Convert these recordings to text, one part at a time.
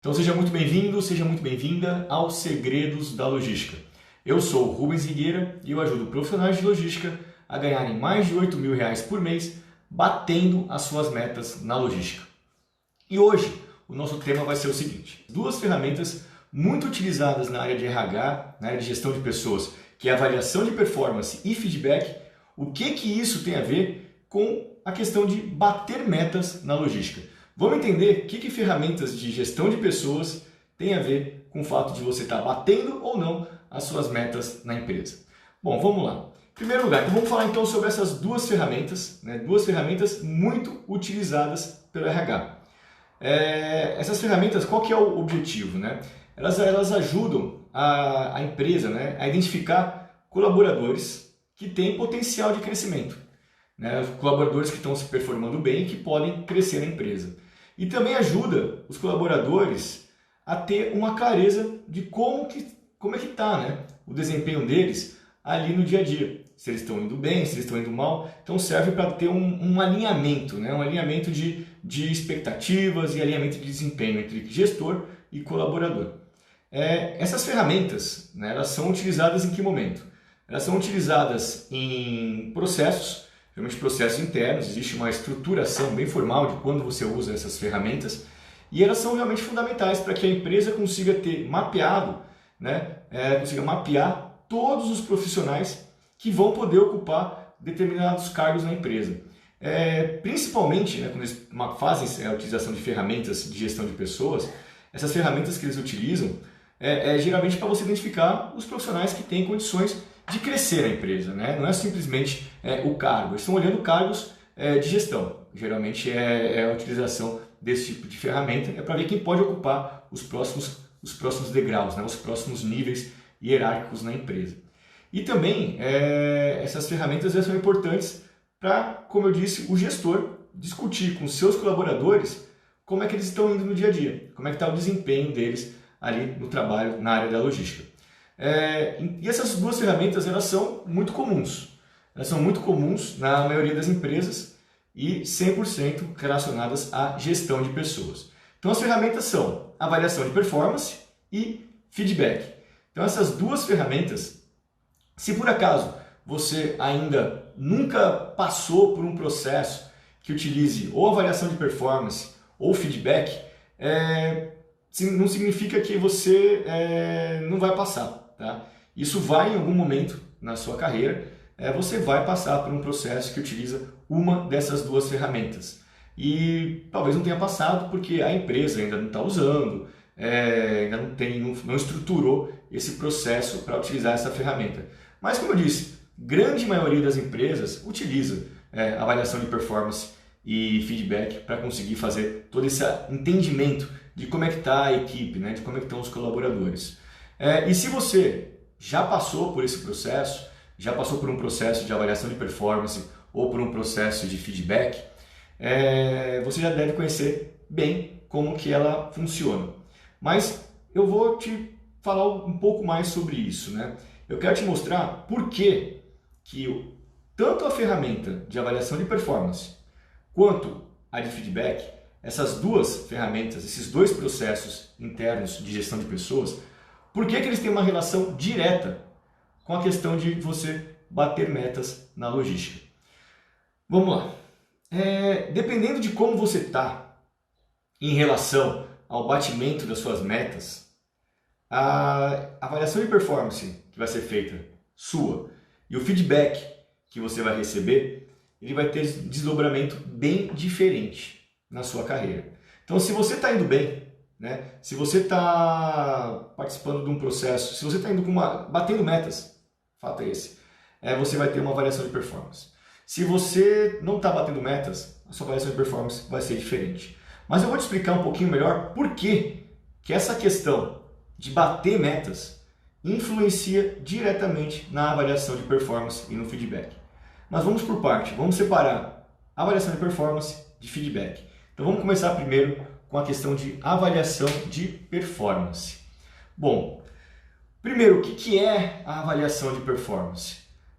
Então seja muito bem-vindo, seja muito bem-vinda aos Segredos da Logística. Eu sou o Rubens Higueira e eu ajudo profissionais de logística a ganharem mais de R$ 8.000 por mês batendo as suas metas na logística. E hoje o nosso tema vai ser o seguinte: duas ferramentas muito utilizadas na área de RH, na área de gestão de pessoas, que é avaliação de performance e feedback. O que isso tem a ver com a questão de bater metas na logística? Vamos entender o que ferramentas de gestão de pessoas têm a ver com o fato de você estar batendo ou não as suas metas na empresa. Bom, vamos lá. Em primeiro lugar, então vamos falar então sobre essas duas ferramentas, duas ferramentas muito utilizadas pelo RH. Essas ferramentas, qual que é o objetivo? Elas ajudam a empresa a identificar colaboradores que têm potencial de crescimento. Colaboradores que estão se performando bem e que podem crescer na empresa. E também ajuda os colaboradores a ter uma clareza de como é que está o desempenho deles ali no dia a dia. Se eles estão indo bem, se eles estão indo mal. Então serve para ter um alinhamento, um alinhamento de expectativas e alinhamento de desempenho entre gestor e colaborador. Essas ferramentas, elas são utilizadas em que momento? Elas são utilizadas em processos, geralmente processos internos. Existe uma estruturação bem formal de quando você usa essas ferramentas e elas são realmente fundamentais para que a empresa consiga ter mapeado, consiga mapear todos os profissionais que vão poder ocupar determinados cargos na empresa. Principalmente quando eles fazem a utilização de ferramentas de gestão de pessoas, essas ferramentas que eles utilizam geralmente para você identificar os profissionais que têm condições de crescer a empresa, não é simplesmente o cargo. Eles estão olhando cargos de gestão. Geralmente a utilização desse tipo de ferramenta para ver quem pode ocupar os próximos degraus, os próximos níveis hierárquicos na empresa. E também essas ferramentas são importantes para, como eu disse, o gestor discutir com seus colaboradores como é que eles estão indo no dia a dia, como é que está o desempenho deles ali no trabalho na área da logística. E essas duas ferramentas elas são muito comuns. Elas são muito comuns na maioria das empresas e 100% relacionadas à gestão de pessoas. Então as ferramentas são avaliação de performance e feedback. Então essas duas ferramentas, se por acaso você ainda nunca passou por um processo que utilize ou avaliação de performance ou feedback, não significa que você não vai passar. Isso vai em algum momento na sua carreira, você vai passar por um processo que utiliza uma dessas duas ferramentas. E talvez não tenha passado porque a empresa ainda não está usando, ainda não estruturou esse processo para utilizar essa ferramenta. Mas como eu disse, grande maioria das empresas utiliza avaliação de performance e feedback para conseguir fazer todo esse entendimento de como é que está a equipe, de como é que estão os colaboradores. E se você já passou por esse processo, já passou por um processo de avaliação de performance ou por um processo de feedback, você já deve conhecer bem como que ela funciona. Mas eu vou te falar um pouco mais sobre isso. Eu quero te mostrar por que tanto a ferramenta de avaliação de performance quanto a de feedback, essas duas ferramentas, esses dois processos internos de gestão de pessoas, por que eles têm uma relação direta com a questão de você bater metas na logística? Vamos lá. Dependendo de como você está em relação ao batimento das suas metas, a avaliação de performance que vai ser feita sua e o feedback que você vai receber, ele vai ter um desdobramento bem diferente na sua carreira. Então, se você está indo bem, se você está participando de um processo, se você está indo batendo metas, fato é esse, você vai ter uma avaliação de performance. Se você não está batendo metas, a sua avaliação de performance vai ser diferente. Mas eu vou te explicar um pouquinho melhor por que essa questão de bater metas influencia diretamente na avaliação de performance e no feedback. Mas vamos por parte, vamos separar a avaliação de performance de feedback. Então vamos começar primeiro com a questão de avaliação de performance. Bom, primeiro, o que é a avaliação de performance?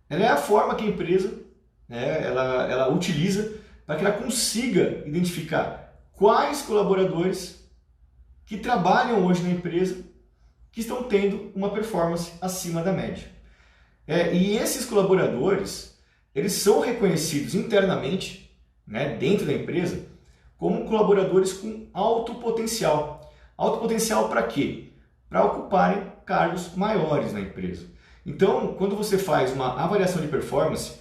Ela é a forma que a empresa ela utiliza para que ela consiga identificar quais colaboradores que trabalham hoje na empresa que estão tendo uma performance acima da média. E esses colaboradores, eles são reconhecidos internamente, né, dentro da empresa, como colaboradores com alto potencial. Alto potencial para quê? Para ocuparem cargos maiores na empresa. Então, quando você faz uma avaliação de performance,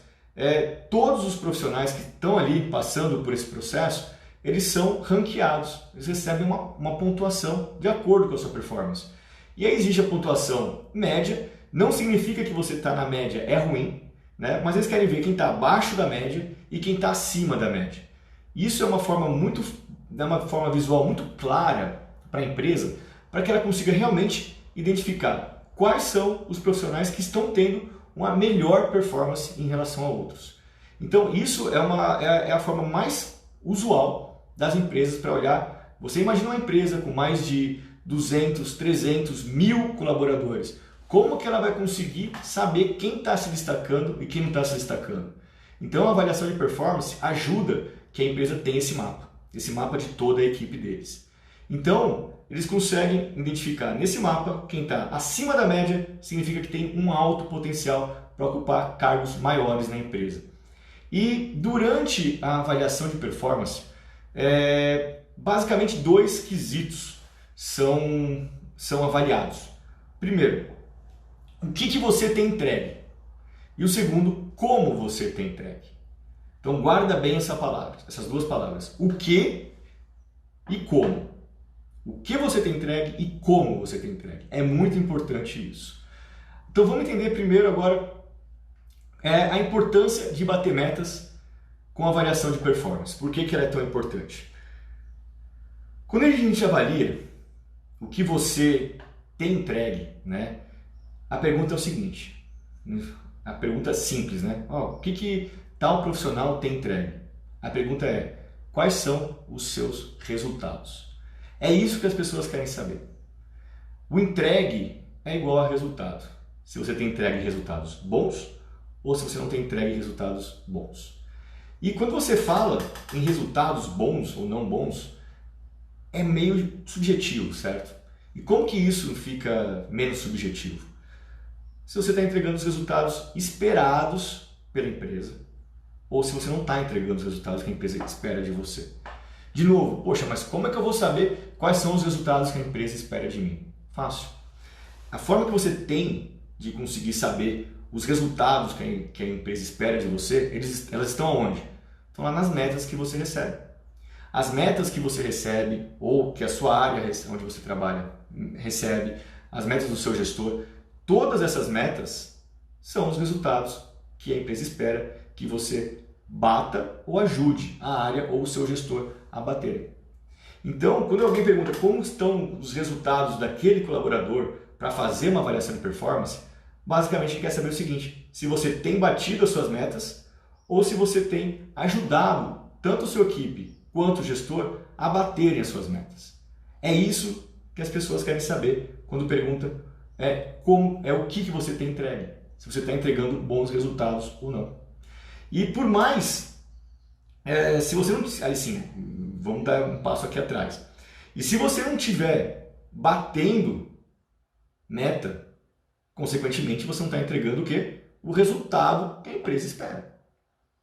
todos os profissionais que estão ali passando por esse processo, eles são ranqueados, eles recebem uma pontuação de acordo com a sua performance. E aí existe a pontuação média, não significa que você está na média é ruim, né? Mas eles querem ver quem está abaixo da média e quem está acima da média. Isso é uma forma visual muito clara para a empresa, para que ela consiga realmente identificar quais são os profissionais que estão tendo uma melhor performance em relação a outros. Então isso é a forma mais usual das empresas para olhar. Você imagina uma empresa com mais de 200, 300, 1000 colaboradores. Como que ela vai conseguir saber quem está se destacando e quem não está se destacando? Então a avaliação de performance ajuda que a empresa tenha esse mapa de toda a equipe deles. Então, eles conseguem identificar nesse mapa quem está acima da média, significa que tem um alto potencial para ocupar cargos maiores na empresa. E durante a avaliação de performance, basicamente 2 quesitos são avaliados. Primeiro, o que você tem entregue? E o segundo, como você tem entregue. Então guarda bem essas 2 palavras. O que e como. O que você tem entregue e como você tem entregue. É muito importante isso. Então vamos entender primeiro agora a importância de bater metas com avaliação de performance. Por que ela é tão importante? Quando a gente avalia o que você tem entregue, né, a pergunta é o seguinte, a pergunta simples, né? O que tal profissional tem entregue? A pergunta é, quais são os seus resultados? É isso que as pessoas querem saber. O entregue é igual a resultado. Se você tem entregue resultados bons ou se você não tem entregue resultados bons. E quando você fala em resultados bons ou não bons, é meio subjetivo, certo? E como que isso fica menos subjetivo? Se você está entregando os resultados esperados pela empresa ou se você não está entregando os resultados que a empresa espera de você. De novo, poxa, mas como é que eu vou saber quais são os resultados que a empresa espera de mim? Fácil. A forma que você tem de conseguir saber os resultados que a empresa espera de você, elas estão aonde? Estão lá nas metas que você recebe. As metas que você recebe, ou que a sua área onde você trabalha recebe, as metas do seu gestor, todas essas metas são os resultados que a empresa espera que você bata ou ajude a área ou o seu gestor a baterem. Então, quando alguém pergunta como estão os resultados daquele colaborador para fazer uma avaliação de performance, basicamente ele quer saber o seguinte, se você tem batido as suas metas ou se você tem ajudado tanto a sua equipe quanto o gestor a baterem as suas metas. É isso que as pessoas querem saber quando perguntam o que você tem entregue, se você está entregando bons resultados ou não. E por mais, se você não... Aí sim, vamos dar um passo aqui atrás. E se você não estiver batendo meta, consequentemente você não está entregando o quê? O resultado que a empresa espera.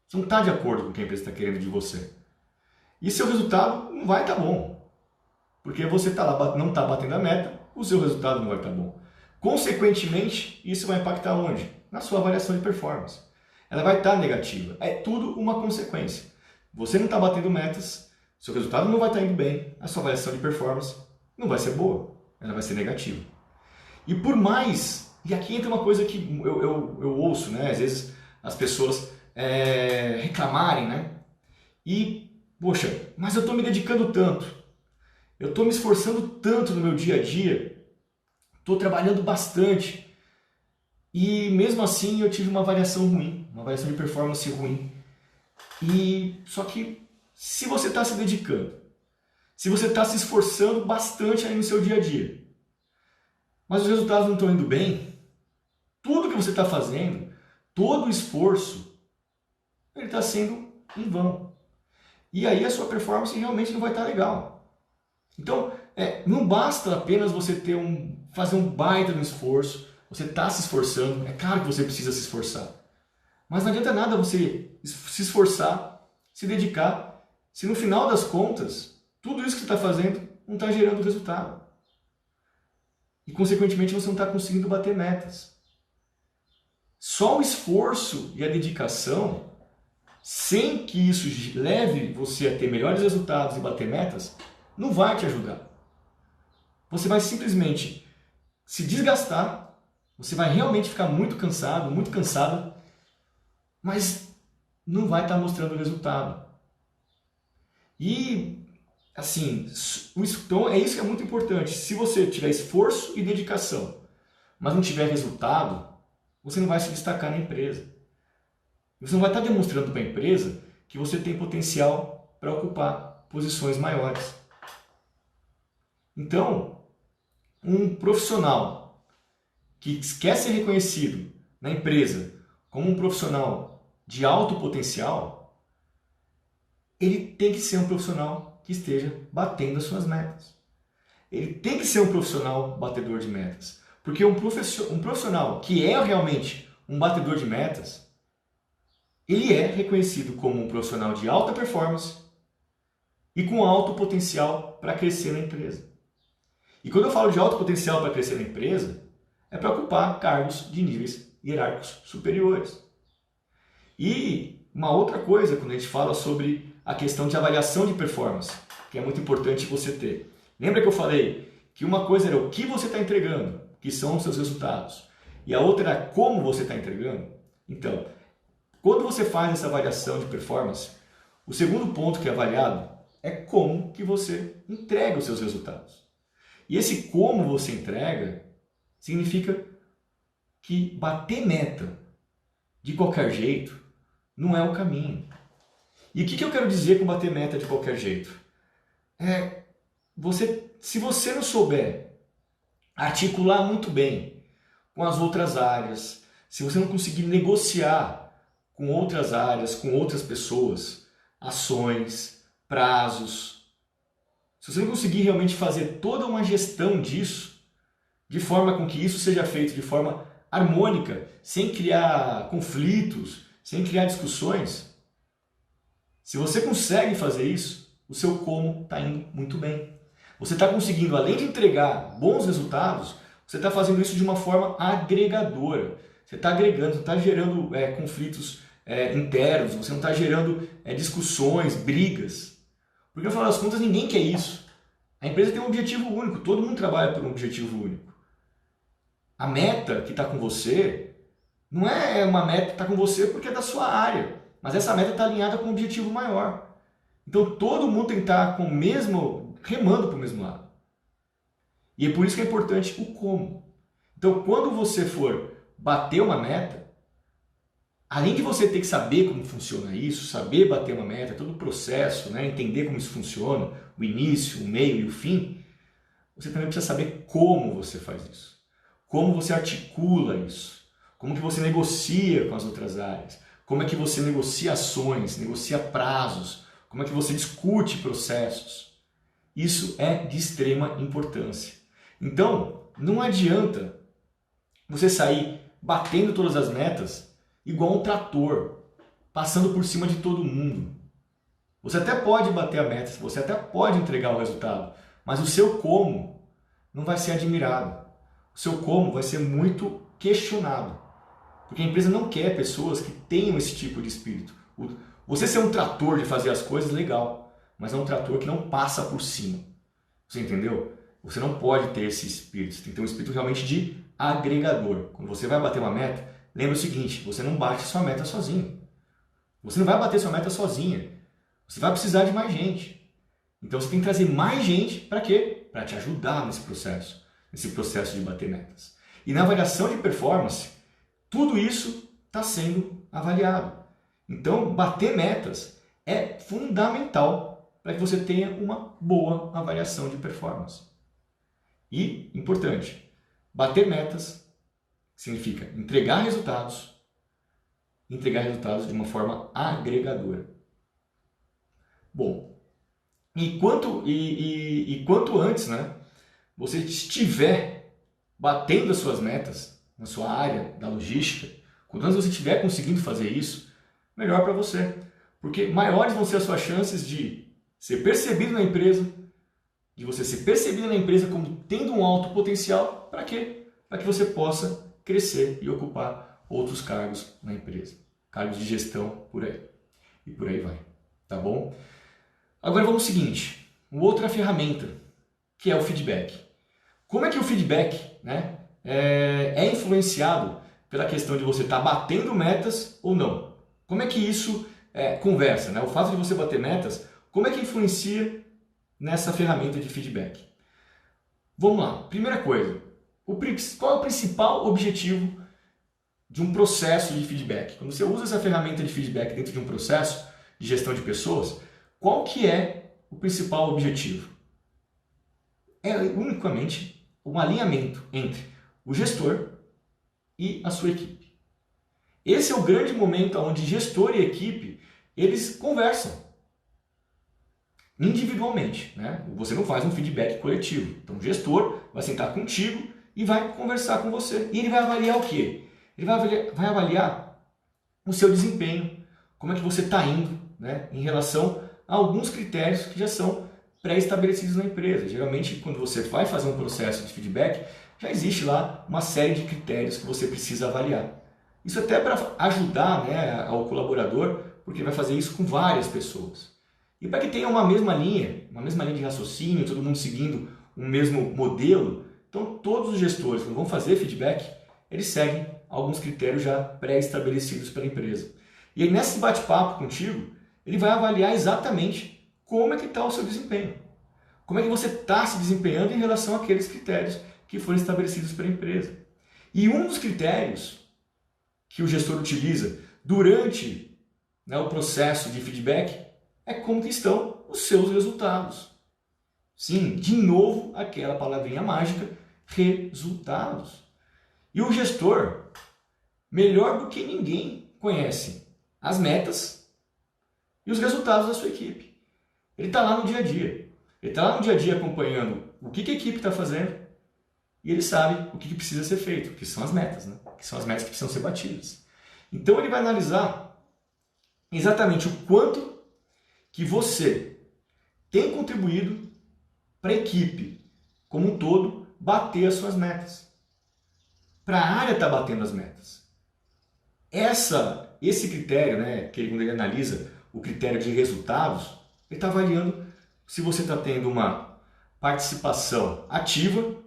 Você não está de acordo com o que a empresa está querendo de você. E seu resultado não vai estar bom. Porque você não está batendo a meta, o seu resultado não vai estar bom. Consequentemente, isso vai impactar onde? Na sua avaliação de performance. Ela vai estar negativa. É tudo uma consequência. Você não está batendo metas, seu resultado não vai estar indo bem, a sua avaliação de performance não vai ser boa, ela vai ser negativa. E por mais, e aqui entra uma coisa que eu ouço, né? Às vezes as pessoas reclamarem, né? E, poxa, mas eu estou me dedicando tanto, eu estou me esforçando tanto no meu dia a dia, estou trabalhando bastante e mesmo assim eu tive uma avaliação ruim, uma avaliação de performance ruim. E só que se você está se dedicando, se você está se esforçando bastante aí no seu dia a dia, mas os resultados não estão indo bem, tudo que você está fazendo, todo o esforço, ele está sendo em vão. E aí a sua performance realmente não vai estar legal. Então, Não basta apenas você fazer um baita de um esforço, você está se esforçando, é claro que você precisa se esforçar. Mas não adianta nada você se esforçar, se dedicar, se no final das contas, tudo isso que você está fazendo não está gerando resultado. E, consequentemente, você não está conseguindo bater metas. Só o esforço e a dedicação, sem que isso leve você a ter melhores resultados e bater metas, não vai te ajudar. Você vai simplesmente se desgastar, você vai realmente ficar muito cansado, muito cansada, mas não vai estar mostrando resultado. E, assim, então é isso que é muito importante. Se você tiver esforço e dedicação, mas não tiver resultado, você não vai se destacar na empresa. Você não vai estar demonstrando para a empresa que você tem potencial para ocupar posições maiores. Então, um profissional que quer ser reconhecido na empresa como um profissional de alto potencial, ele tem que ser um profissional que esteja batendo as suas metas. Ele tem que ser um profissional batedor de metas. Porque um profissional que é realmente um batedor de metas, ele é reconhecido como um profissional de alta performance e com alto potencial para crescer na empresa. E quando eu falo de alto potencial para crescer na empresa, é para ocupar cargos de níveis hierárquicos superiores. E uma outra coisa, quando a gente fala sobre a questão de avaliação de performance, que é muito importante você ter. Lembra que eu falei que uma coisa era o que você está entregando, que são os seus resultados, e a outra era como você está entregando? Então, quando você faz essa avaliação de performance, o segundo ponto que é avaliado é como que você entrega os seus resultados. E esse como você entrega significa que bater meta de qualquer jeito não é o caminho. E o que eu quero dizer com bater meta de qualquer jeito? Se você não souber articular muito bem com as outras áreas, se você não conseguir negociar com outras áreas, com outras pessoas, ações, prazos, se você não conseguir realmente fazer toda uma gestão disso, de forma com que isso seja feito de forma harmônica, sem criar conflitos, sem criar discussões, se você consegue fazer isso, o seu como está indo muito bem. Você está conseguindo, além de entregar bons resultados, você está fazendo isso de uma forma agregadora. Você está agregando, não está gerando conflitos internos, você não está gerando discussões, brigas. Porque no final das contas ninguém quer isso. A empresa tem um objetivo único, todo mundo trabalha por um objetivo único. A meta que está com você não é uma meta que está com você porque é da sua área, mas essa meta está alinhada com um objetivo maior. Então todo mundo tem que estar com o mesmo, remando para o mesmo lado. E é por isso que é importante o como. Então quando você for bater uma meta, além de você ter que saber como funciona isso, saber bater uma meta, todo o processo, entender como isso funciona, o início, o meio e o fim, você também precisa saber como você faz isso. Como você articula isso. Como que você negocia com as outras áreas. Como é que você negocia ações, negocia prazos. Como é que você discute processos. Isso é de extrema importância. Então, não adianta você sair batendo todas as metas igual um trator, passando por cima de todo mundo. Você até pode bater a meta, você até pode entregar o resultado, mas o seu como não vai ser admirado. O seu como vai ser muito questionado. Porque a empresa não quer pessoas que tenham esse tipo de espírito. Você ser um trator de fazer as coisas, legal, mas é um trator que não passa por cima. Você entendeu? Você não pode ter esse espírito, você tem que ter um espírito realmente de agregador. Quando você vai bater uma meta, lembra o seguinte, você não bate sua meta sozinho. Você não vai bater sua meta sozinha. Você vai precisar de mais gente. Então você tem que trazer mais gente para quê? Para te ajudar nesse processo de bater metas. E na avaliação de performance, tudo isso está sendo avaliado. Então, bater metas é fundamental para que você tenha uma boa avaliação de performance. E, importante, bater metas significa entregar resultados de uma forma agregadora. Bom, quanto antes, né, você estiver batendo as suas metas na sua área da logística, quanto antes você estiver conseguindo fazer isso, melhor para você. Porque maiores vão ser as suas chances de ser percebido na empresa, de você ser percebido na empresa como tendo um alto potencial. Para quê? Para que você possa crescer e ocupar outros cargos na empresa. Cargos de gestão por aí. E por aí vai. Tá bom? Agora vamos ao seguinte. Uma outra ferramenta, que é o feedback. Como é que o feedback, né, é influenciado pela questão de você estar batendo metas ou não? Como é que isso conversa, né? O fato de você bater metas, como é que influencia nessa ferramenta de feedback? Vamos lá. Primeira coisa, qual é o principal objetivo de um processo de feedback? Quando você usa essa ferramenta de feedback dentro de um processo de gestão de pessoas, qual que é o principal objetivo? É unicamente um alinhamento entre o gestor e a sua equipe. Esse é o grande momento onde gestor e equipe, eles conversam individualmente, né? Você não faz um feedback coletivo. Então o gestor vai sentar contigo e vai conversar com você. E ele vai avaliar o quê? Ele vai avaliar o seu desempenho, como é que você está indo, né, em relação a alguns critérios que já são pré-estabelecidos na empresa. Geralmente, quando você vai fazer um processo de feedback, já existe lá uma série de critérios que você precisa avaliar. Isso até para ajudar, né, ao colaborador, porque vai fazer isso com várias pessoas. E para que tenha uma mesma linha de raciocínio, todo mundo seguindo um mesmo modelo, então todos os gestores que vão fazer feedback, eles seguem alguns critérios já pré-estabelecidos pela empresa. E aí, nesse bate-papo contigo, ele vai avaliar exatamente como é que está o seu desempenho. Como é que você está se desempenhando em relação àqueles critérios que foram estabelecidos pela empresa. E um dos critérios que o gestor utiliza durante, né, o processo de feedback é como que estão os seus resultados. Sim, de novo, aquela palavrinha mágica, resultados. E o gestor, melhor do que ninguém, conhece as metas e os resultados da sua equipe. Ele está lá no dia a dia. Ele está lá no dia a dia acompanhando o que a equipe está fazendo e ele sabe o que precisa ser feito, que são as metas, né? Que são as metas que precisam ser batidas. Então ele vai analisar exatamente o quanto que você tem contribuído para a equipe como um todo bater as suas metas. Para a área estar batendo as metas. Esse critério, né, que quando ele analisa o critério de resultados, ele está avaliando se você está tendo uma participação ativa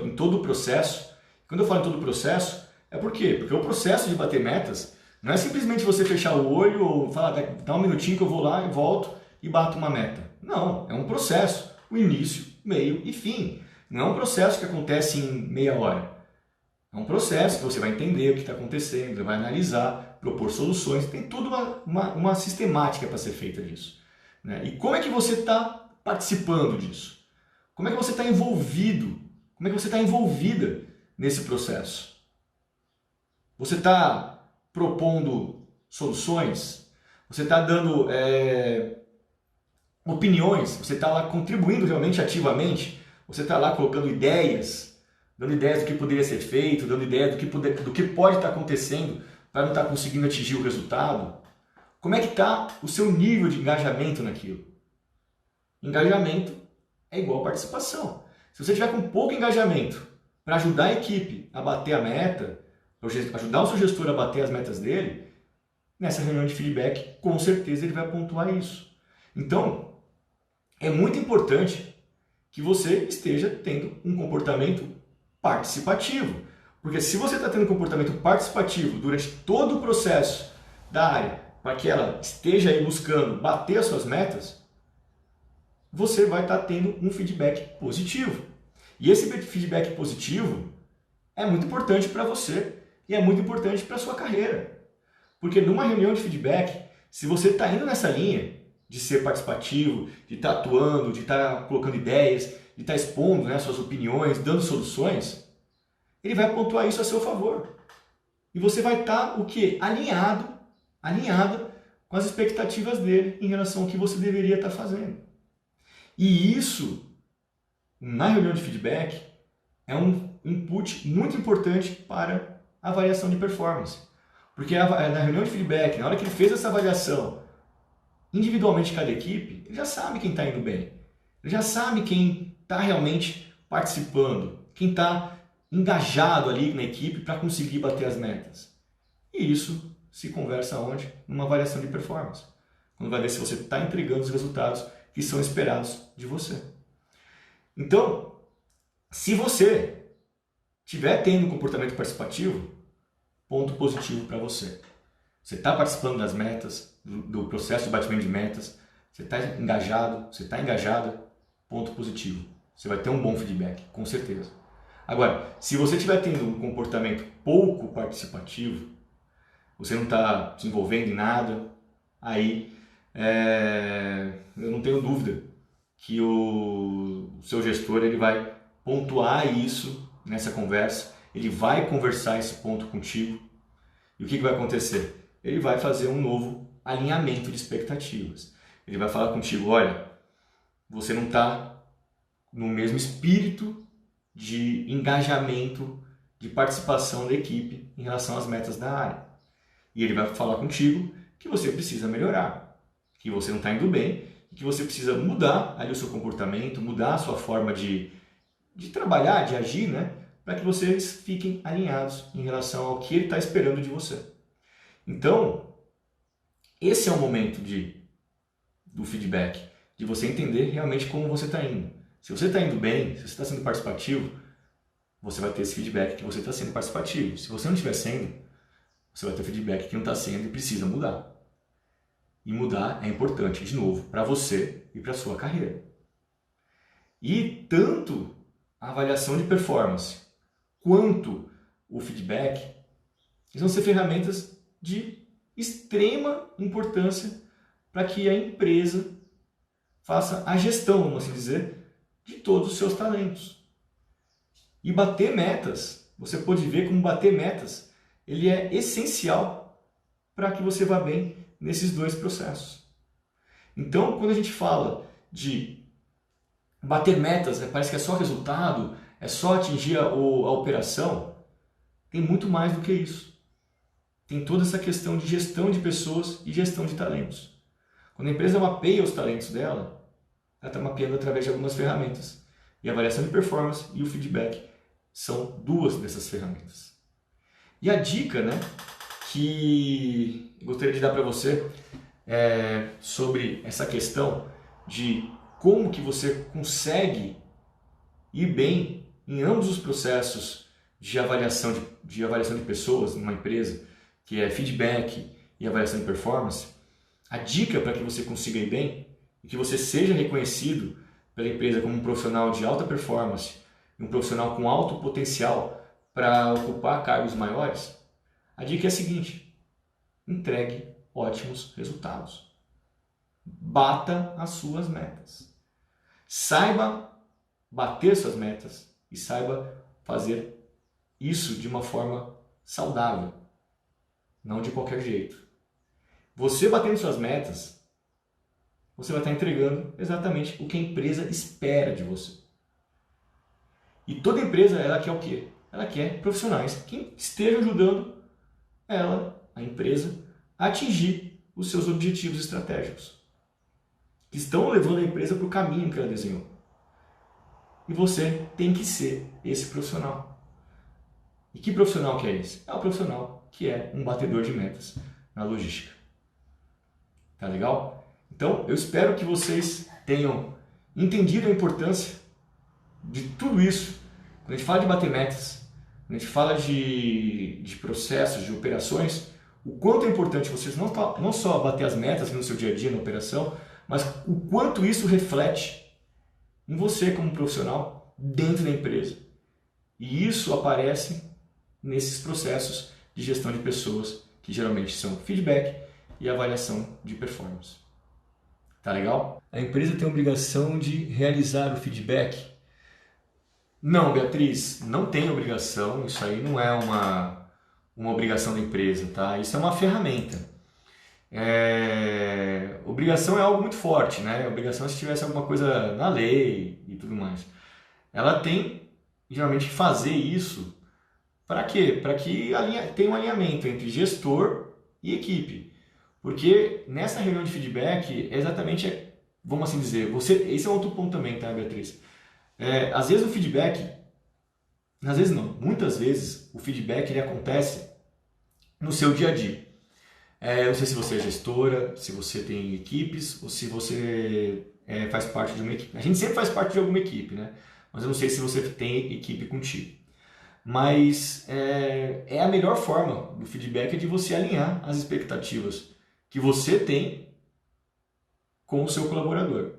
em todo o processo. Quando eu falo em todo o processo, é por quê? Porque o processo de bater metas não é simplesmente você fechar o olho ou falar, dá um minutinho que eu vou lá e volto e bato uma meta. Não, é um processo, o início, meio e fim. Não é um processo que acontece em meia hora. É um processo que você vai entender o que está acontecendo, vai analisar, propor soluções, tem toda uma sistemática para ser feita disso. Né? E como é que você está participando disso? Como é que você está envolvido? Como é que você está envolvida nesse processo? Você está propondo soluções? Você está dando opiniões? Você está lá contribuindo realmente ativamente? Você está lá colocando ideias? Dando ideias do que poderia ser feito, dando ideias do que pode estar acontecendo para não estar conseguindo atingir o resultado? Como é que está o seu nível de engajamento naquilo? Engajamento é igual participação. Se você tiver com pouco engajamento para ajudar a equipe a bater a meta, ajudar o seu gestor a bater as metas dele, nessa reunião de feedback, com certeza ele vai pontuar isso. Então, é muito importante que você esteja tendo um comportamento participativo. Porque se você está tendo um comportamento participativo durante todo o processo da área, para que ela esteja aí buscando bater as suas metas, você vai estar tendo um feedback positivo. E esse feedback positivo é muito importante para você e é muito importante para a sua carreira. Porque numa reunião de feedback, se você está indo nessa linha de ser participativo, de estar atuando, de estar colocando ideias, de estar expondo, né, suas opiniões, dando soluções, ele vai pontuar isso a seu favor. E você vai estar o quê? Alinhado com as expectativas dele em relação ao que você deveria estar fazendo. E isso, na reunião de feedback, é um input muito importante para a avaliação de performance. Porque na reunião de feedback, na hora que ele fez essa avaliação, individualmente cada equipe, ele já sabe quem está indo bem. Ele já sabe quem está realmente participando, quem está engajado ali na equipe para conseguir bater as metas. E isso se conversa onde? Numa avaliação de performance. Quando vai ver se você está entregando os resultados que são esperados de você. Então, se você estiver tendo um comportamento participativo, ponto positivo para você. Você está participando das metas, do processo de batimento de metas, você está engajado, você está engajada, ponto positivo. Você vai ter um bom feedback, com certeza. Agora, se você estiver tendo um comportamento pouco participativo, você não está se envolvendo em nada, aí eu não tenho dúvida que o seu gestor ele vai pontuar isso nessa conversa, ele vai conversar esse ponto contigo. E o que vai acontecer? Ele vai fazer um novo alinhamento de expectativas. Ele vai falar contigo, olha, você não está no mesmo espírito de engajamento, de participação da equipe em relação às metas da área. E ele vai falar contigo que você precisa melhorar, que você não está indo bem e que você precisa mudar ali o seu comportamento, mudar a sua forma de trabalhar, de agir, né? Para que vocês fiquem alinhados em relação ao que ele está esperando de você. Então, esse é o momento do feedback, de você entender realmente como você está indo. Se você está indo bem, se você está sendo participativo, você vai ter esse feedback que você está sendo participativo. Se você não estiver sendo, você vai ter feedback que não está sendo e precisa mudar. E mudar é importante, de novo, para você e para a sua carreira. E tanto a avaliação de performance quanto o feedback vão ser ferramentas de extrema importância para que a empresa faça a gestão, vamos assim dizer, de todos os seus talentos. E bater metas, você pode ver como bater metas, ele é essencial para que você vá bem nesses dois processos. Então, quando a gente fala de bater metas, parece que é só resultado, é só atingir a operação, tem muito mais do que isso. Tem toda essa questão de gestão de pessoas e gestão de talentos. Quando a empresa mapeia os talentos dela, ela está mapeando através de algumas ferramentas. E a avaliação de performance e o feedback são duas dessas ferramentas. E a dica, né, que eu gostaria de dar para você sobre essa questão de como que você consegue ir bem em ambos os processos de avaliação de pessoas numa empresa, que é feedback e avaliação de performance. A dica para que você consiga ir bem e que você seja reconhecido pela empresa como um profissional de alta performance, um profissional com alto potencial para ocupar cargos maiores, a dica é a seguinte: entregue ótimos resultados. Bata as suas metas. Saiba bater suas metas e saiba fazer isso de uma forma saudável, não de qualquer jeito. Você batendo suas metas, você vai estar entregando exatamente o que a empresa espera de você. E toda empresa, ela quer o quê? Ela quer profissionais que estejam ajudando ela, a empresa, a atingir os seus objetivos estratégicos, que estão levando a empresa para o caminho que ela desenhou. E você tem que ser esse profissional. E que profissional que é esse? É o profissional que é um batedor de metas na logística. Tá legal? Então, eu espero que vocês tenham entendido a importância de tudo isso. Quando a gente fala de bater metas, quando a gente fala de processos, de operações, o quanto é importante vocês não só bater as metas no seu dia a dia, na operação, mas o quanto isso reflete em você como profissional dentro da empresa. E isso aparece nesses processos de gestão de pessoas, que geralmente são feedback e avaliação de performance. Tá legal? A empresa tem a obrigação de realizar o feedback? Não, Beatriz, não tem obrigação. Isso aí não é uma obrigação da empresa, tá? Isso é uma ferramenta. Obrigação é algo muito forte, né? Obrigação é se tivesse alguma coisa na lei e tudo mais. Ela tem, geralmente, que fazer isso para quê? Para que tenha um alinhamento entre gestor e equipe. Porque nessa reunião de feedback, é exatamente, vamos assim dizer, esse é outro ponto também, tá, Beatriz? Às vezes o feedback, às vezes não, muitas vezes o feedback ele acontece no seu dia a dia. Eu não sei se você é gestora, se você tem equipes ou se você faz parte de uma equipe. A gente sempre faz parte de alguma equipe, né? Mas eu não sei se você tem equipe contigo. Mas a melhor forma do feedback é de você alinhar as expectativas que você tem com o seu colaborador.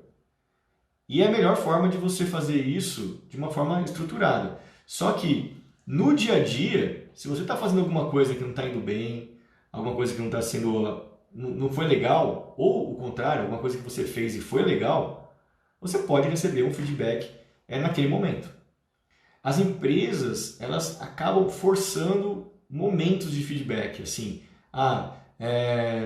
E é a melhor forma de você fazer isso de uma forma estruturada. Só que no dia a dia, se você está fazendo alguma coisa que não está indo bem, alguma coisa que não está sendo, não foi legal, ou o contrário, alguma coisa que você fez e foi legal, você pode receber um feedback naquele momento. As empresas, elas acabam forçando momentos de feedback, assim,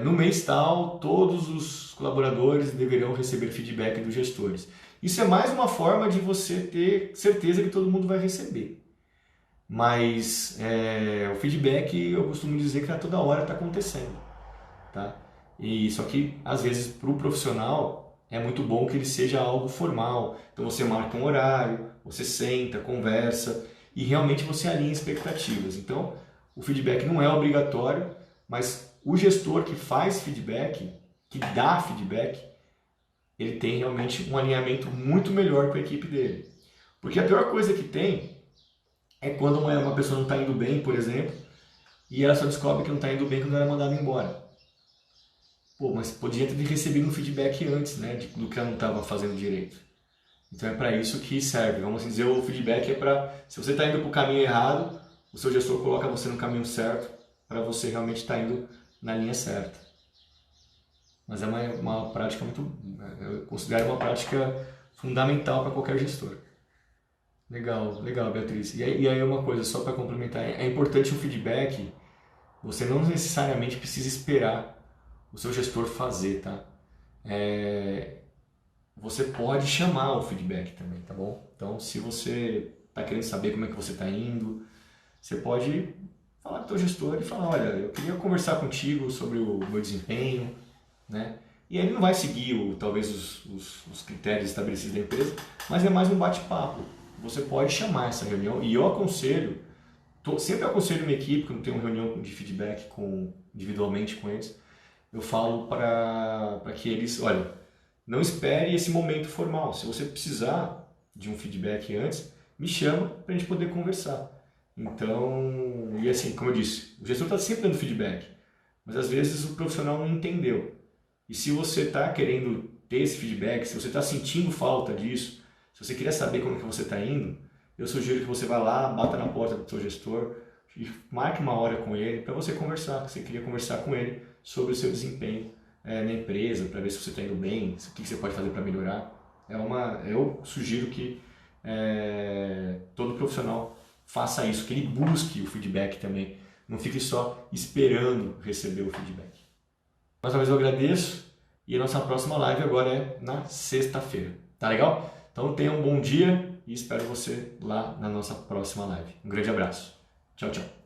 no mês tal, todos os colaboradores deverão receber feedback dos gestores. Isso é mais uma forma de você ter certeza que todo mundo vai receber. Mas o feedback, eu costumo dizer que a toda hora está acontecendo, tá? E só que, às vezes, para o profissional, é muito bom que ele seja algo formal. Então você marca um horário, você senta, conversa e realmente você alinha expectativas. Então, o feedback não é obrigatório, mas o gestor que faz feedback, que dá feedback, ele tem realmente um alinhamento muito melhor com a equipe dele. Porque a pior coisa que tem é quando uma pessoa não está indo bem, por exemplo, e ela só descobre que não está indo bem quando ela é mandada embora. Pô, mas podia ter recebido um feedback antes, né, do que ela não estava fazendo direito. Então é para isso que serve. Vamos assim dizer, o feedback é para, se você está indo para o caminho errado, o seu gestor coloca você no caminho certo para você realmente estar indo na linha certa. Mas é uma prática eu considero uma prática fundamental para qualquer gestor. Legal, legal, Beatriz. E aí uma coisa, só para complementar, é importante o feedback, você não necessariamente precisa esperar o seu gestor fazer, tá? Você pode chamar o feedback também, tá bom? Então, se você está querendo saber como é que você está indo, você pode falar com o teu gestor e falar, olha, eu queria conversar contigo sobre o meu desempenho, né? E aí ele não vai seguir talvez os critérios estabelecidos da empresa, mas é mais um bate-papo. Você pode chamar essa reunião e eu aconselho, sempre aconselho minha equipe, quando tem uma reunião de feedback individualmente com eles, eu falo para que eles, olha, não espere esse momento formal. Se você precisar de um feedback antes, me chama para a gente poder conversar. Então, e assim, como eu disse, o gestor está sempre dando feedback, mas às vezes o profissional não entendeu. E se você está querendo ter esse feedback, se você está sentindo falta disso, se você quer saber como que você está indo, eu sugiro que você vá lá, bata na porta do seu gestor e marque uma hora com ele para você conversar, que você queria conversar com ele sobre o seu desempenho na empresa, para ver se você está indo bem, o que você pode fazer para melhorar. Eu sugiro que todo profissional faça isso, que ele busque o feedback também, não fique só esperando receber o feedback. Mais uma vez eu agradeço e a nossa próxima live agora é na sexta-feira, tá legal? Então tenha um bom dia e espero você lá na nossa próxima live. Um grande abraço. Tchau, tchau.